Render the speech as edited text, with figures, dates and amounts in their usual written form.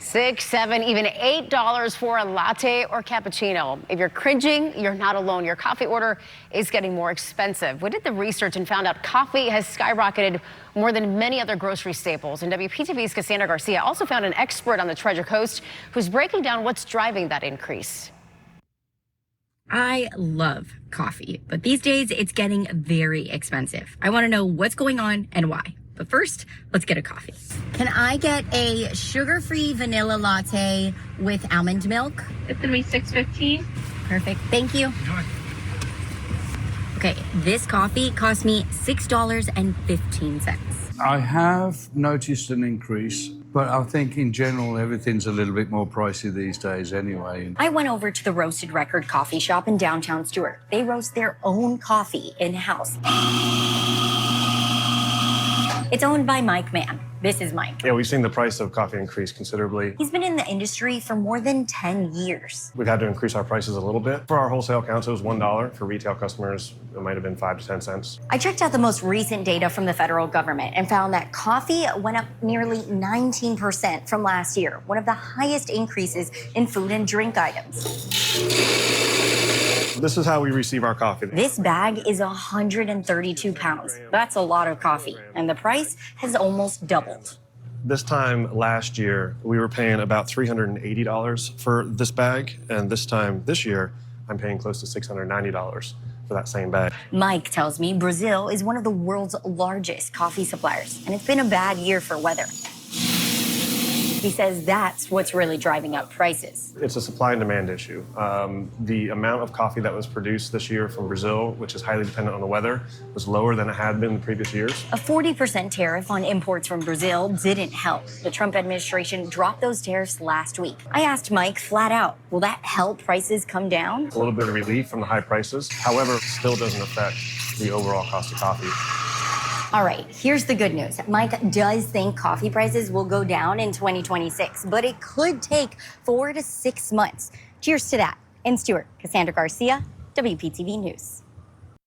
$6, $7, even $8 for a latte or cappuccino. If you're cringing, you're not alone. Your coffee order is getting more expensive. We did the research and found out coffee has skyrocketed more than many other grocery staples. And WPTV's Cassandra Garcia also found an expert on the Treasure Coast who's breaking down what's driving that increase. I love coffee, but these days it's getting very expensive. I want to know what's going on and why. But first, let's get a coffee. Can I get a sugar-free vanilla latte with almond milk? It's gonna be $6.15. Perfect, thank you. Okay, this coffee cost me $6.15. I have noticed an increase, but I think in general everything's a little bit more pricey these days anyway. I went over to the Roasted Record coffee shop in downtown Stuart. They roast their own coffee in-house. It's owned by Mike Mann. This is Mike. Yeah, we've seen the price of coffee increase considerably. He's been in the industry for more than 10 years. We've had to increase our prices a little bit. For our wholesale accounts, it was $1. For retail customers, it might have been 5 to 10 cents. I checked out the most recent data from the federal government and found that coffee went up nearly 19% from last year, one of the highest increases in food and drink items. This is how we receive our coffee. This bag is 132 pounds. That's a lot of coffee, and the price has almost doubled. This time last year, we were paying about $380 for this bag, and this time this year, I'm paying close to $690 for that same bag. Mike tells me Brazil is one of the world's largest coffee suppliers, and it's been a bad year for weather. He says that's what's really driving up prices. It's a supply and demand issue. The amount of coffee that was produced this year from Brazil, which is highly dependent on the weather, was lower than it had been in previous years. A 40% tariff on imports from Brazil didn't help. The Trump administration dropped those tariffs last week. I asked Mike flat out, will that help prices come down? A little bit of relief from the high prices. However, it still doesn't affect the overall cost of coffee. All right, here's the good news. Mike does think coffee prices will go down in 2026, but it could take 4 to 6 months. Cheers to that. In Stuart, Cassandra Garcia, WPTV News.